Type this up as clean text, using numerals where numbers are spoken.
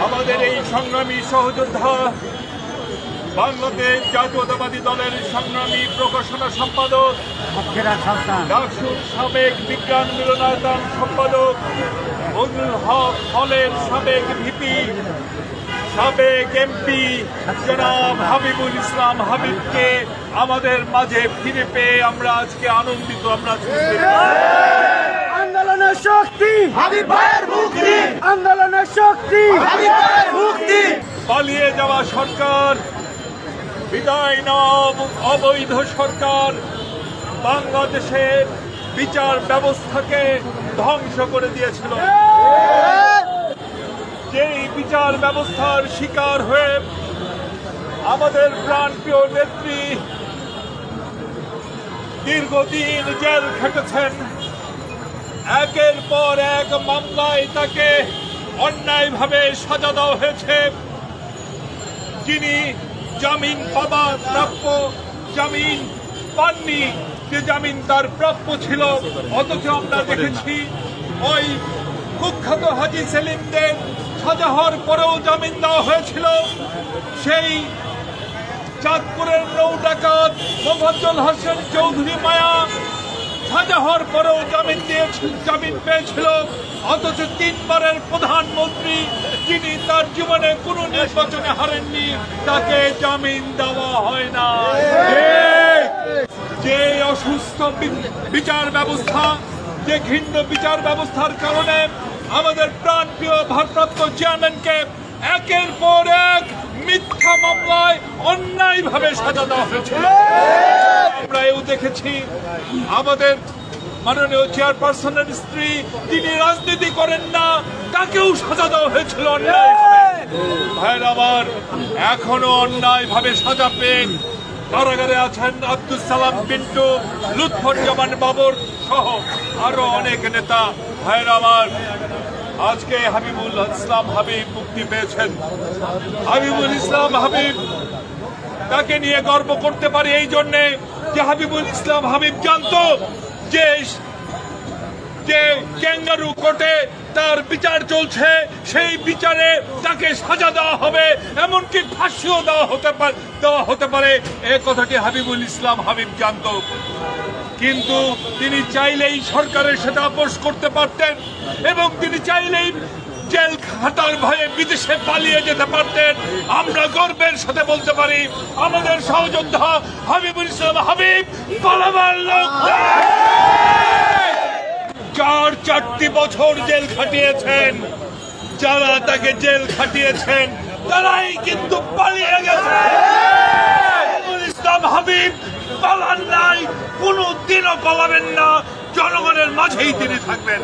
আমাদের এই সংগ্রামী সহযোদ্ধা বাংলাদেশ জাতীয়তাবাদী দলের সংগ্রামী প্রকাশনা সম্পাদক, ডাকসুর সাবেক বিজ্ঞান মিলনায়তন সম্পাদক, বজলুল হক হলের সাবেক ভিপি, সাবেক এমপি জনাব হাবিবুল ইসলাম হাবিবকে আমাদের মাঝে ফিরে পেয়ে আমরা আজকে আনন্দিত। আমরা আন্দোলনের শক্তি হাবিব ভাইয়ের মুক্তি, আন্দোলনের শক্তি হাবিব ভাইয়ের মুক্তি। পালিয়ে যাওয়া সরকার, বিদায় নেওয়া অবৈধ সরকার বাংলাদেশের বিচার ব্যবস্থাকে ধ্বংস করে দিয়েছিল। যেই বিচার ব্যবস্থার শিকার হয়ে আমাদের প্রাণপ্রিয় নেত্রী দীর্ঘদিন জেল খেটেছেন, একের পর এক মামলায় তাকে অন্যায়ভাবে সাজা দেওয়া হয়েছে। যিনি জামিন পাবার প্রাপ্য, জামিন পাননি, যে জামিন তার প্রাপ্য ছিল। অথচ আমরা দেখেছি ওই কুখ্যাত হাজী সেলিমদের সাজা হওয়ার পরেও জামিন দেওয়া হয়েছিল। সেই চাঁদপুরের নৌ ডাকাত মোফাজ্জল হোসেন চৌধুরী মায়া সাজা হওয়ার পরেও জামিন পেয়েছিল। অথচ তিনবারের প্রধানমন্ত্রী, যিনি তার জীবনে কোনো নির্বাচনে হারেননি, তাকে জামিন দেওয়া হয় না। যে অসুস্থ বিচার ব্যবস্থা, যে ঘৃণ্য বিচার ব্যবস্থার কারণে আমাদের প্রাণপ্রিয় ভারপ্রাপ্ত চেয়ারম্যানকে একের পর এক মিথ্যা মামলায় অন্যায়ভাবে সাজা দেওয়া হয়েছিল। আমরা এও দেখেছি আমাদের মাননীয় চেয়ারপারসনের স্ত্রী, তিনি রাজনীতি করেন না, তাকেও সাজা দেওয়া হয়েছিল অন্যায়ভাবে। ভাইয়ের আমার, এখনো অন্যায়ভাবে সাজা পেয়ে কারাগারে আছেন আব্দুল সালাম পিন্টু, লুৎফুজ্জামান বাবর সহ আরো অনেক নেতা। ভাইয়ের আমার, আজকে হাবিবুল ইসলাম হাবিব মুক্তি পেয়েছেন। হাবিবুল ইসলাম হাবিব, তাকে নিয়ে গর্ব করতে পারি এই জন্যে যে হাবিবুল ইসলাম হাবিব জানতো যে ক্যাঙ্গারু কোর্টে তার বিচার চলছে, সেই বিচারে তাকে সাজা দেওয়া হবে, এমনকি ফাঁসিও দেওয়া হতে পারে, এই কথাটি হাবিবুল ইসলাম হাবিব জানতো। কিন্তু তিনি চাইলেই সরকারের সাথে আপোষ করতে পারতেন এবং তিনি চাইলেই জেল খাটার ভয়ে বিদেশে পালিয়ে যেতে পারতেন। আমরা গর্বের সাথে বলতে পারি, আমাদের সহযোদ্ধা হাবিবুল ইসলাম হাবিব পালাবার লোক। 4 বছর জেল খাটিয়েছেন। যারা তাকে জেল খাটিয়েছেন তারাই কিন্তু পালিয়ে গেছে। হাবিবুল ইসলাম হাবিব পালান নাই, কোনদিনও পালাবেন না, জনগণের মাঝেই তিনি থাকবেন।